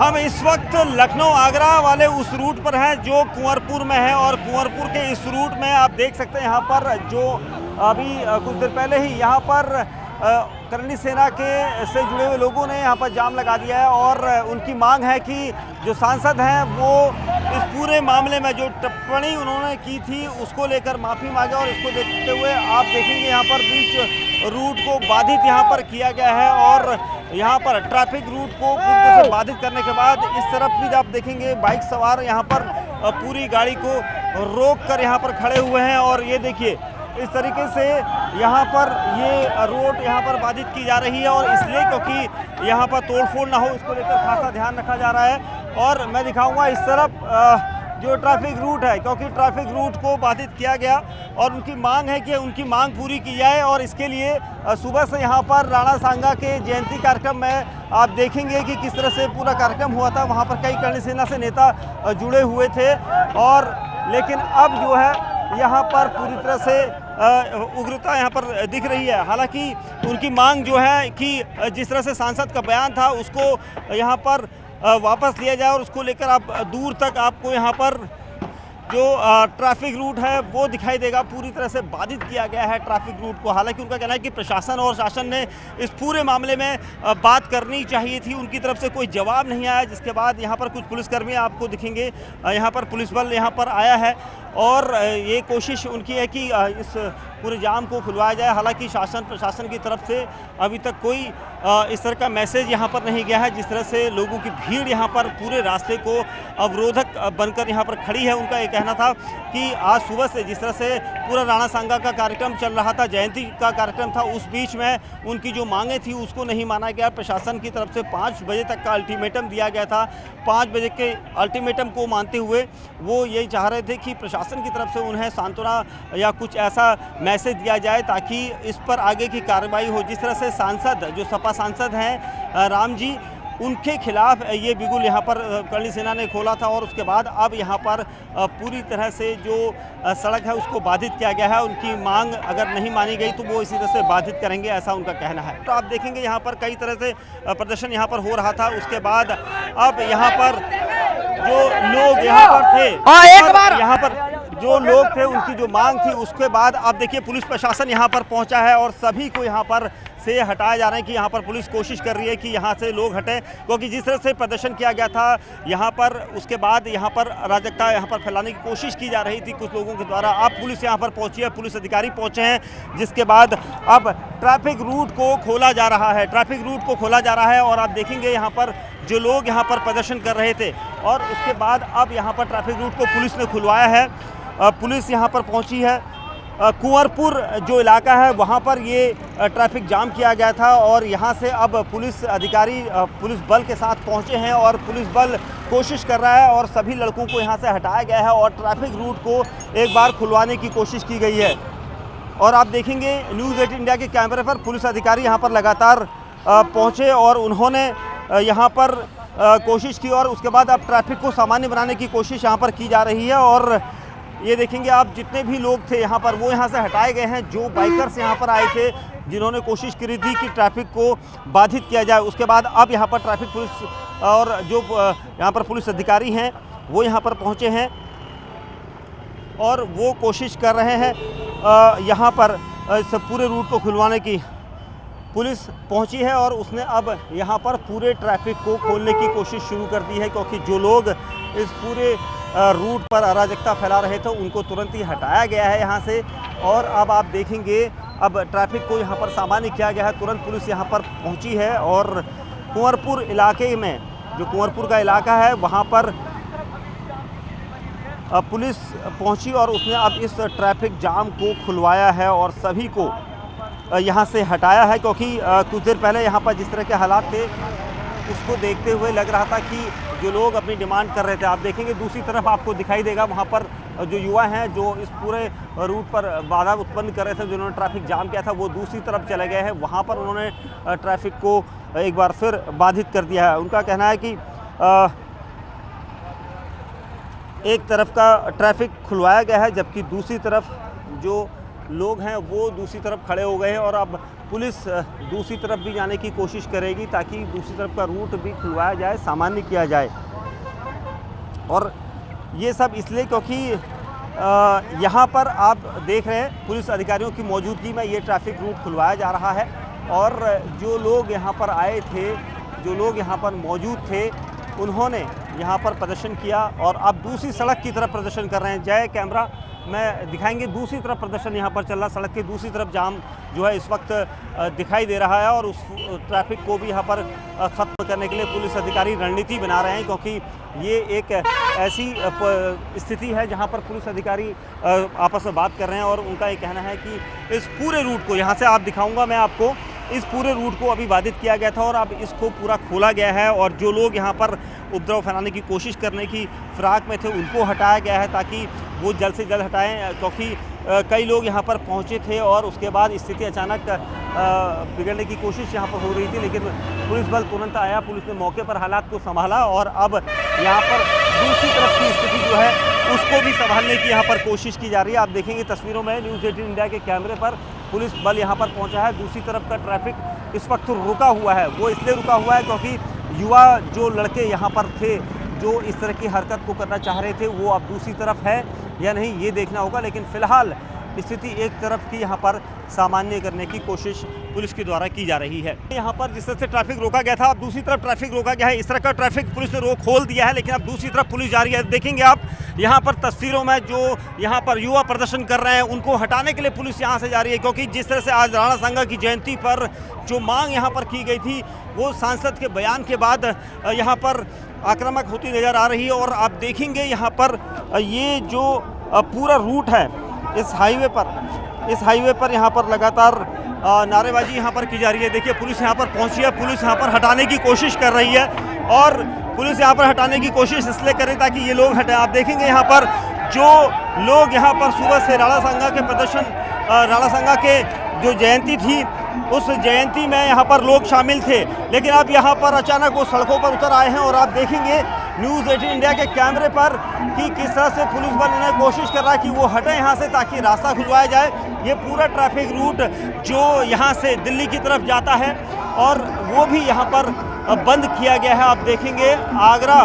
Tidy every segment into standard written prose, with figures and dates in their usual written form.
हम इस वक्त लखनऊ आगरा वाले उस रूट पर हैं जो कुंवरपुर में है और कुंवरपुर के इस रूट में आप देख सकते हैं यहाँ पर जो अभी कुछ देर पहले ही यहाँ पर करणी सेना के से जुड़े हुए लोगों ने यहाँ पर जाम लगा दिया है और उनकी मांग है कि जो सांसद हैं वो इस पूरे मामले में जो टिप्पणी उन्होंने की थी उसको लेकर माफ़ी मांगे। और इसको देखते हुए आप देखेंगे यहाँ पर बीच रूट को बाधित यहाँ पर किया गया है और यहाँ पर ट्रैफिक रूट को पूरी तरह से बाधित करने के बाद इस तरफ भी आप देखेंगे बाइक सवार यहाँ पर पूरी गाड़ी को रोक कर यहाँ पर खड़े हुए हैं। और ये देखिए इस तरीके से यहाँ पर ये रोड यहाँ पर बाधित की जा रही है और इसलिए क्योंकि यहाँ पर तोड़फोड़ ना हो इसको लेकर खासा ध्यान रखा जा रहा है। और मैं दिखाऊंगा इस तरफ जो ट्रैफिक रूट है क्योंकि ट्रैफिक रूट को बाधित किया गया और उनकी मांग है कि उनकी मांग पूरी की जाए। और इसके लिए सुबह से यहाँ पर राणा सांगा के जयंती कार्यक्रम में आप देखेंगे कि किस तरह से पूरा कार्यक्रम हुआ था। वहाँ पर कई करणी सेना से नेता जुड़े हुए थे और लेकिन अब जो है यहाँ पर पूरी तरह से उग्रता यहाँ पर दिख रही है। हालांकि उनकी मांग जो है कि जिस तरह से सांसद का बयान था उसको यहाँ पर वापस लिया जाए और उसको लेकर आप दूर तक आपको यहाँ पर जो ट्रैफिक रूट है वो दिखाई देगा। पूरी तरह से बाधित किया गया है ट्रैफिक रूट को। हालांकि उनका कहना है कि प्रशासन और शासन ने इस पूरे मामले में बात करनी चाहिए थी, उनकी तरफ से कोई जवाब नहीं आया। जिसके बाद यहाँ पर कुछ पुलिसकर्मी आपको दिखेंगे, यहाँ पर पुलिस बल यहाँ पर आया है और ये कोशिश उनकी है कि इस पूरे जाम को खुलवाया जाए। हालांकि शासन प्रशासन की तरफ से अभी तक कोई इस तरह का मैसेज यहाँ पर नहीं गया है। जिस तरह से लोगों की भीड़ यहाँ पर पूरे रास्ते को अवरोधक बनकर यहाँ पर खड़ी है, उनका ये कहना था कि आज सुबह से जिस तरह से पूरा राणा सांगा का कार्यक्रम चल रहा था, जयंती का कार्यक्रम था, उस बीच में उनकी जो मांगें थी उसको नहीं माना गया। प्रशासन की तरफ से 5 बजे तक का अल्टीमेटम दिया गया था। 5 बजे के अल्टीमेटम को मानते हुए वो यही चाह रहे थे कि प्रशासन की तरफ से उन्हें सांत्वना या कुछ ऐसा मैसेज दिया जाए ताकि इस पर आगे की कार्रवाई हो। जिस तरह से सांसद जो सपा सांसद हैं राम जी, उनके खिलाफ ये बिगुल यहाँ पर करणी सेना ने खोला था और उसके बाद अब यहाँ पर पूरी तरह से जो सड़क है उसको बाधित किया गया है। उनकी मांग अगर नहीं मानी गई तो वो इसी तरह से बाधित करेंगे, ऐसा उनका कहना है। तो आप देखेंगे यहाँ पर कई तरह से प्रदर्शन यहाँ पर हो रहा था। उसके बाद अब यहाँ पर जो लोग यहाँ पर थे यहाँ पर जो लोग थे उनकी जो मांग थी उसके बाद अब देखिए पुलिस प्रशासन यहाँ पर पहुँचा है और सभी को यहाँ पर से हटाया जा रहा है कि यहाँ पर पुलिस कोशिश कर रही है कि यहाँ से लोग हटें, क्योंकि जिस तरह से प्रदर्शन किया गया था यहाँ पर उसके बाद यहाँ पर अराजकता यहाँ पर फैलाने की कोशिश की जा रही थी कुछ लोगों के द्वारा। अब पुलिस यहाँ पर पहुँची है, पुलिस अधिकारी पहुँचे हैं, जिसके बाद अब ट्रैफिक रूट को खोला जा रहा है। ट्रैफिक रूट को खोला जा रहा है और आप देखेंगे यहाँ पर जो लोग यहाँ पर प्रदर्शन कर रहे थे और उसके बाद अब यहाँ पर ट्रैफिक रूट को पुलिस ने खुलवाया है। पुलिस यहाँ पर पहुँची है। कुंवरपुर जो इलाका है वहाँ पर ये ट्रैफिक जाम किया गया था और यहाँ से अब पुलिस अधिकारी पुलिस बल के साथ पहुँचे हैं और पुलिस बल कोशिश कर रहा है और सभी लड़कों को यहाँ से हटाया गया है और ट्रैफिक रूट को एक बार खुलवाने की कोशिश की गई है। और आप देखेंगे न्यूज़ 18 इंडिया के कैमरे पर पुलिस अधिकारी यहाँ पर लगातार पहुँचे और उन्होंने यहाँ पर कोशिश की और उसके बाद अब ट्रैफिक को सामान्य बनाने की कोशिश यहाँ पर की जा रही है। और ये देखेंगे आप जितने भी लोग थे यहाँ पर वो यहाँ से हटाए गए हैं। जो बाइकर्स यहाँ पर आए थे जिन्होंने कोशिश करी थी कि ट्रैफिक को बाधित किया जाए, उसके बाद अब यहाँ पर ट्रैफिक पुलिस और जो यहाँ पर पुलिस अधिकारी हैं वो यहाँ पर पहुँचे हैं और वो कोशिश कर रहे हैं यहाँ पर इस पूरे रूट को खुलवाने की। पुलिस पहुंची है और उसने अब यहाँ पर पूरे ट्रैफिक को खोलने की कोशिश शुरू कर दी है, क्योंकि जो लोग इस पूरे रूट पर अराजकता फैला रहे थे उनको तुरंत ही हटाया गया है यहाँ से। और अब आप देखेंगे अब ट्रैफिक को यहाँ पर सामान्य किया गया है। तुरंत पुलिस यहाँ पर पहुँची है और कुंवरपुर इलाके में जो कुंवरपुर का इलाका है वहाँ पर पुलिस पहुँची और उसने अब इस ट्रैफिक जाम को खुलवाया है और सभी को यहाँ से हटाया है, क्योंकि कुछ देर पहले यहाँ पर जिस तरह के हालात थे उसको देखते हुए लग रहा था कि जो लोग अपनी डिमांड कर रहे थे। आप देखेंगे दूसरी तरफ आपको दिखाई देगा वहाँ पर जो युवा हैं जो इस पूरे रूट पर बाधा उत्पन्न कर रहे थे, जिन्होंने ट्रैफिक जाम किया था, वो दूसरी तरफ चले गए हैं। वहाँ पर उन्होंने ट्रैफिक को एक बार फिर बाधित कर दिया है। उनका कहना है कि एक तरफ का ट्रैफिक खुलवाया गया है जबकि दूसरी तरफ जो लोग हैं वो दूसरी तरफ खड़े हो गए हैं और अब पुलिस दूसरी तरफ भी जाने की कोशिश करेगी ताकि दूसरी तरफ का रूट भी खुलवाया जाए, सामान्य किया जाए। और ये सब इसलिए क्योंकि यहाँ पर आप देख रहे हैं पुलिस अधिकारियों की मौजूदगी में ये ट्रैफिक रूट खुलवाया जा रहा है। और जो लोग यहाँ पर आए थे, जो लोग यहाँ पर मौजूद थे, उन्होंने यहाँ पर प्रदर्शन किया और अब दूसरी सड़क की तरफ प्रदर्शन कर रहे हैं। जय कैमरा में दिखाएंगे, दूसरी तरफ प्रदर्शन यहाँ पर चल रहा, सड़क की दूसरी तरफ जाम जो है इस वक्त दिखाई दे रहा है। और उस ट्रैफिक को भी यहाँ पर ख़त्म करने के लिए पुलिस अधिकारी रणनीति बना रहे हैं, क्योंकि ये एक ऐसी स्थिति है जहाँ पर पुलिस अधिकारी आपस में बात कर रहे हैं। और उनका ये कहना है कि इस पूरे रूट को, यहाँ से आप दिखाऊँगा मैं आपको, इस पूरे रूट को अभी बाधित किया गया था और अब इसको पूरा खोला गया है। और जो लोग यहाँ पर उपद्रव फैलाने की कोशिश करने की फिराक में थे उनको हटाया गया है ताकि वो जल्द से जल्द हटाएं, क्योंकि कई लोग यहाँ पर पहुँचे थे और उसके बाद स्थिति अचानक बिगड़ने की कोशिश यहाँ पर हो रही थी। लेकिन पुलिस बल तुरंत आया, पुलिस ने मौके पर हालात को संभाला और अब यहाँ पर दूसरी तरफ की स्थिति जो है उसको भी संभालने की यहाँ पर कोशिश की जा रही है। आप देखेंगे तस्वीरों में न्यूज़ 18 इंडिया के कैमरे पर पुलिस बल यहाँ पर पहुँचा है। दूसरी तरफ का ट्रैफिक इस वक्त रुका हुआ है। वो इसलिए रुका हुआ है क्योंकि युवा जो लड़के यहाँ पर थे जो इस तरह की हरकत को करना चाह रहे थे वो अब दूसरी तरफ है या नहीं ये देखना होगा। लेकिन फ़िलहाल स्थिति एक तरफ की यहाँ पर सामान्य करने की कोशिश पुलिस के द्वारा की जा रही है। यहाँ पर जिस तरह से ट्रैफिक रोका गया था अब दूसरी तरफ ट्रैफिक रोका गया है। इस तरह का ट्रैफिक पुलिस ने रोक खोल दिया है, लेकिन अब दूसरी तरफ पुलिस जा रही है। देखेंगे आप यहाँ पर तस्वीरों में जो यहाँ पर युवा प्रदर्शन कर रहे हैं उनको हटाने के लिए पुलिस यहाँ से जा रही है, क्योंकि जिस तरह से आज राणा संघा की जयंती पर जो मांग यहाँ पर की गई थी वो सांसद के बयान के बाद यहाँ पर आक्रामक होती नज़र आ रही है। और आप देखेंगे यहाँ पर ये जो पूरा रूट है इस हाईवे पर यहाँ पर लगातार नारेबाजी यहाँ पर की जा रही है। देखिए पुलिस यहाँ पर पहुँची है, पुलिस यहाँ पर हटाने की कोशिश कर रही है और पुलिस यहाँ पर हटाने की कोशिश इसलिए कर रही है ताकि ये लोग हटे। आप देखेंगे यहाँ पर जो लोग यहाँ पर सुबह से राणा संघा के जो जयंती थी उस जयंती में यहाँ पर लोग शामिल थे, लेकिन अब यहाँ पर अचानक वो सड़कों पर उतर आए हैं। और आप देखेंगे न्यूज़ 18 इंडिया के कैमरे पर कि किस तरह से पुलिस बल ने कोशिश कर रहा है कि वो हटे यहाँ से ताकि रास्ता खुलवाया जाए। ये पूरा ट्रैफिक रूट जो यहाँ से दिल्ली की तरफ जाता है और वो भी यहाँ पर बंद किया गया है। आप देखेंगे आगरा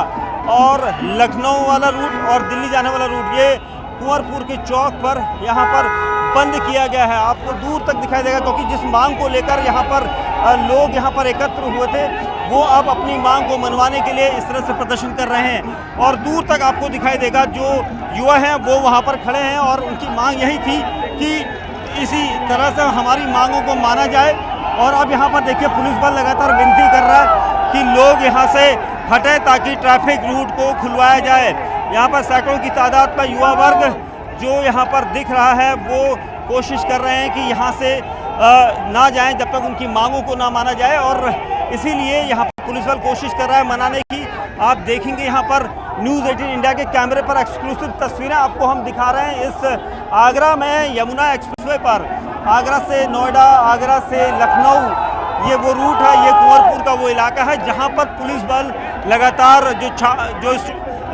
और लखनऊ वाला रूट और दिल्ली जाने वाला रूट ये कुंवरपुर के चौक पर यहाँ पर बंद किया गया है। आपको दूर तक दिखाई देगा, क्योंकि जिस मांग को लेकर यहाँ पर लोग यहाँ पर एकत्र हुए थे वो अब अपनी मांग को मनवाने के लिए इस तरह से प्रदर्शन कर रहे हैं। और दूर तक आपको दिखाई देगा जो युवा हैं वो वहाँ पर खड़े हैं और उनकी मांग यही थी कि इसी तरह से हमारी मांगों को माना जाए। और अब यहाँ पर देखिए पुलिस बल लगातार विनती कर रहा है कि लोग यहाँ से हटे ताकि ट्रैफिक रूट को खुलवाया जाए। यहाँ पर सैकड़ों की तादाद में युवा वर्ग जो यहाँ पर दिख रहा है वो कोशिश कर रहे हैं कि यहाँ से ना जाएं जब तक उनकी मांगों को ना माना जाए। और इसीलिए यहाँ पर पुलिस बल कोशिश कर रहा है मनाने की। आप देखेंगे यहाँ पर न्यूज़ 18 इंडिया के कैमरे पर एक्सक्लूसिव तस्वीरें आपको हम दिखा रहे हैं। इस आगरा में यमुना एक्सप्रेसवे पर आगरा से नोएडा, आगरा से लखनऊ ये वो रूट है, ये कुंवरपुर का वो इलाका है जहाँ पर पुलिस बल लगातार जो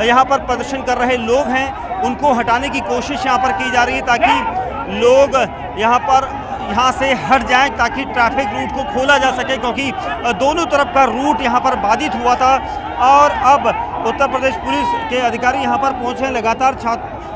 यहाँ पर प्रदर्शन कर रहे लोग हैं उनको हटाने की कोशिश यहाँ पर की जा रही है ताकि लोग यहाँ से हट जाएं ताकि ट्रैफिक रूट को खोला जा सके, क्योंकि दोनों तरफ का रूट यहाँ पर बाधित हुआ था। और अब उत्तर प्रदेश पुलिस के अधिकारी यहाँ पर पहुँचे हैं। लगातार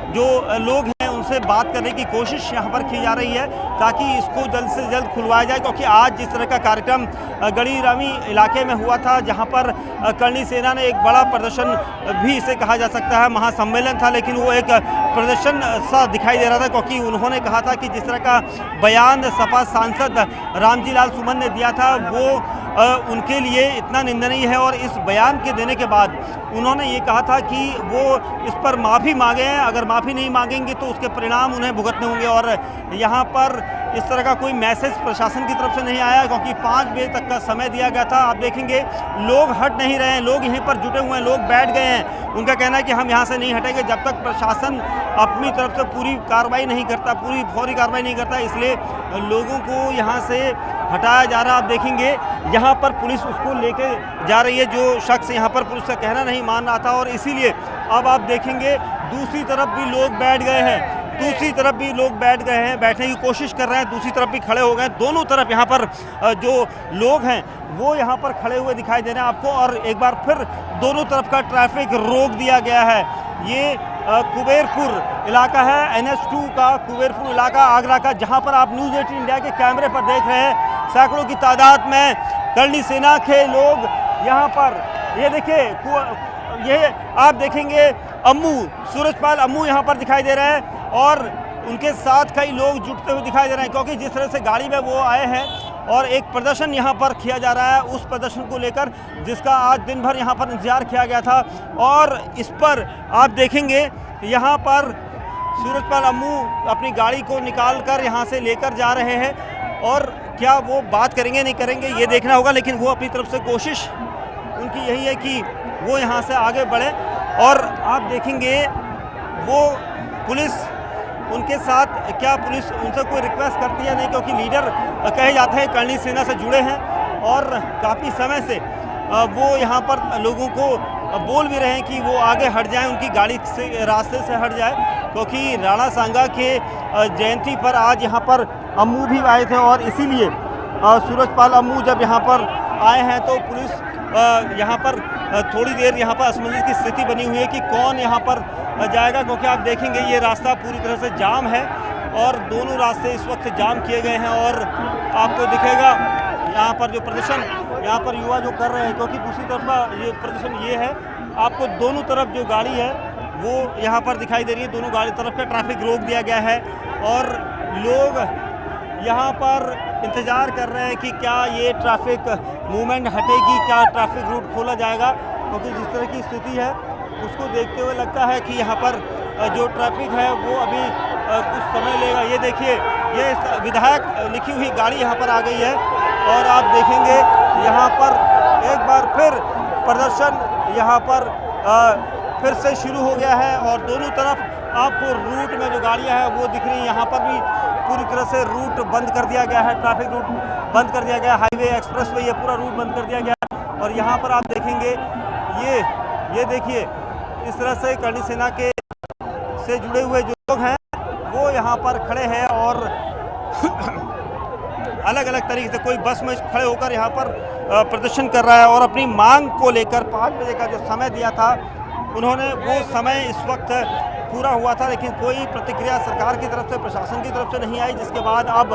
जो लोग हैं उनसे बात करने की कोशिश यहाँ पर की जा रही है ताकि इसको जल्द से जल्द खुलवाया जाए, क्योंकि आज जिस तरह का कार्यक्रम गढ़ी रामी इलाके में हुआ था जहाँ पर करणी सेना ने एक बड़ा प्रदर्शन भी इसे कहा जा सकता है महासम्मेलन था, लेकिन वो एक प्रदर्शन सा दिखाई दे रहा था, क्योंकि उन्होंने कहा था कि जिस तरह का बयान सपा सांसद रामजी लाल सुमन ने दिया था वो उनके लिए इतना निंदनीय है। और इस बयान के देने के बाद उन्होंने ये कहा था कि वो इस पर माफ़ी मांगे हैं, अगर माफ़ी नहीं मांगेंगे तो उसके परिणाम उन्हें भुगतने होंगे। और यहाँ पर इस तरह का कोई मैसेज प्रशासन की तरफ से नहीं आया, क्योंकि 5 बजे तक का समय दिया गया था। आप देखेंगे लोग हट नहीं रहे हैं, लोग यहीं पर जुटे हुए हैं, लोग बैठ गए हैं। उनका कहना है कि हम यहाँ से नहीं हटेंगे जब तक प्रशासन अपनी तरफ से पूरी कार्रवाई नहीं करता, पूरी फौरी कार्रवाई नहीं करता, इसलिए लोगों को यहाँ से हटाया जा रहा है। आप देखेंगे यहाँ पर पुलिस उसको लेके जा रही है जो शख्स यहाँ पर पुलिस का कहना नहीं मान रहा था, और इसीलिए अब आप देखेंगे दूसरी तरफ भी लोग बैठ गए हैं। दूसरी तरफ भी लोग बैठ गए हैं, बैठने की कोशिश कर रहे हैं, दूसरी तरफ भी खड़े हो गए। दोनों तरफ यहाँ पर जो लोग हैं वो यहाँ पर खड़े हुए दिखाई दे रहे हैं आपको, और एक बार फिर दोनों तरफ का ट्रैफिक रोक दिया गया है। ये कुबेरपुर इलाका है, NH2 का कुबेरपुर इलाका आगरा का, जहाँ पर आप न्यूज़ 18 इंडिया के कैमरे पर देख रहे हैं। सैकड़ों की तादाद में करनी सेना के लोग यहाँ पर, ये देखिए, ये आप देखेंगे अम्मू, सूरजपाल अम्मू यहाँ पर दिखाई दे रहे हैं, और उनके साथ कई लोग जुटते हुए दिखाई दे रहे हैं, क्योंकि जिस तरह से गाड़ी में वो आए हैं और एक प्रदर्शन यहाँ पर किया जा रहा है, उस प्रदर्शन को लेकर जिसका आज दिन भर यहाँ पर इंतजार किया गया था। और इस पर आप देखेंगे यहाँ पर सूरजपाल अम्मू अपनी गाड़ी को निकाल कर यहाँ से लेकर जा रहे हैं, और क्या वो बात करेंगे नहीं करेंगे ये देखना होगा, लेकिन वो अपनी तरफ से कोशिश उनकी यही है कि वो यहाँ से आगे बढ़े। और आप देखेंगे वो पुलिस उनके साथ, क्या पुलिस उनसे कोई रिक्वेस्ट करती है नहीं, क्योंकि लीडर कहे जाते हैं करनी सेना से जुड़े हैं और काफ़ी समय से वो यहाँ पर लोगों को बोल भी रहे हैं कि वो आगे हट जाएं, उनकी गाड़ी से रास्ते से हट जाए, क्योंकि राणा सांगा के जयंती पर आज यहाँ पर अम्मू भी आए थे, और इसीलिए सूरजपाल अम्मू जब यहाँ पर आए हैं तो पुलिस यहाँ पर थोड़ी देर यहाँ पर असमंजस की स्थिति बनी हुई है कि कौन यहाँ पर जाएगा, क्योंकि आप देखेंगे ये रास्ता पूरी तरह से जाम है, और दोनों रास्ते इस वक्त जाम किए गए हैं। और आपको दिखेगा यहाँ पर जो प्रदर्शन यहाँ पर युवा जो कर रहे हैं, क्योंकि दूसरी तरफ का ये प्रदर्शन ये है, आपको दोनों तरफ जो गाड़ी है वो यहाँ पर दिखाई दे रही है, दोनों गाड़ी तरफ का ट्रैफिक रोक दिया गया है, और लोग यहाँ पर इंतज़ार कर रहे हैं कि क्या ये ट्रैफिक मूवमेंट हटेगी, क्या ट्रैफिक रूट खोला जाएगा, क्योंकि जिस तरह की स्थिति है उसको देखते हुए लगता है कि यहाँ पर जो ट्रैफिक है वो अभी कुछ समय लेगा। ये देखिए, ये विधायक लिखी हुई गाड़ी यहाँ पर आ गई है, और आप देखेंगे यहाँ पर एक बार फिर प्रदर्शन यहाँ पर फिर से शुरू हो गया है, और दोनों तरफ आपको रूट में जो गाड़ियाँ हैं वो दिख रही हैं। यहाँ पर भी पूरी तरह से रूट बंद कर दिया गया है, ट्रैफिक रूट बंद कर दिया गया, हाईवे एक्सप्रेसवे ये पूरा रूट बंद कर दिया गया है। और यहाँ पर आप देखेंगे ये देखिए, इस तरह से करनी सेना के से जुड़े हुए जो लोग हैं वो यहाँ पर खड़े हैं, और अलग अलग तरीके से कोई बस में खड़े होकर यहाँ पर प्रदर्शन कर रहा है, और अपनी मांग को लेकर 5 बजे का जो समय दिया था उन्होंने वो समय इस वक्त पूरा हुआ था, लेकिन कोई प्रतिक्रिया सरकार की तरफ से, प्रशासन की तरफ से नहीं आई, जिसके बाद अब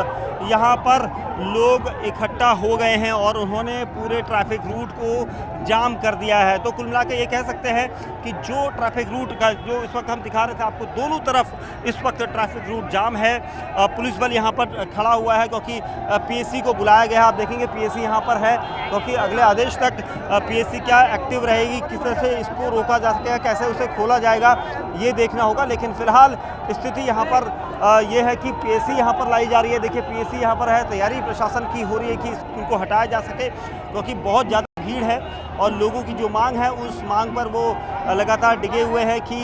यहाँ पर लोग इकट्ठा हो गए हैं और उन्होंने पूरे ट्रैफिक रूट को जाम कर दिया है। तो कुल मिला के ये कह सकते हैं कि जो ट्रैफिक रूट का जो इस वक्त हम दिखा रहे थे आपको, दोनों तरफ इस वक्त ट्रैफिक रूट जाम है। पुलिस बल यहाँ पर खड़ा हुआ है, क्योंकि PSC को बुलाया गया है। आप देखेंगे PSC यहाँ पर है, क्योंकि अगले आदेश तक PSC क्या एक्टिव रहेगी, किस तरह से इसको रोका जा सकेगा, कैसे उसे खोला जाएगा, ये देखना होगा। लेकिन फिलहाल स्थिति यहाँ पर ये है कि PSC यहाँ पर लाई जा रही है। देखिए PSC यहाँ पर है, तैयारी प्रशासन की हो रही है कि इनको हटाया जा सके, क्योंकि बहुत ज़्यादा भीड़ है और लोगों की जो मांग है उस मांग पर वो लगातार डिगे हुए हैं कि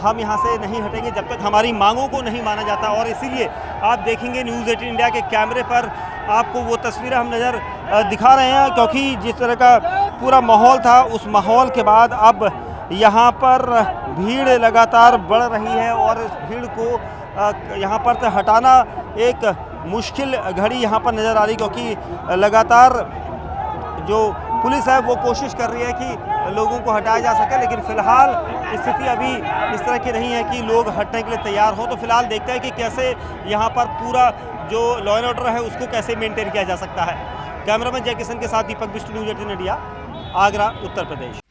हम यहाँ से नहीं हटेंगे जब तक हमारी मांगों को नहीं माना जाता। और इसीलिए आप देखेंगे न्यूज़ 18 इंडिया के कैमरे पर आपको वो तस्वीरें हम नज़र दिखा रहे हैं, क्योंकि जिस तरह का पूरा माहौल था उस माहौल के बाद अब यहाँ पर भीड़ लगातार बढ़ रही है, और इस भीड़ को यहाँ पर से हटाना एक मुश्किल घड़ी यहाँ पर नज़र आ रही, क्योंकि लगातार जो पुलिस है वो कोशिश कर रही है कि लोगों को हटाया जा सके। लेकिन फ़िलहाल स्थिति अभी इस तरह की नहीं है कि लोग हटने के लिए तैयार हो। तो फिलहाल देखते हैं कि कैसे यहाँ पर पूरा जो लॉ एंड ऑर्डर है उसको कैसे मेंटेन किया जा सकता है। कैमरामैन जय किशन के साथ दीपक बिष्ट, न्यूज़ 18 इंडिया, आगरा, उत्तर प्रदेश।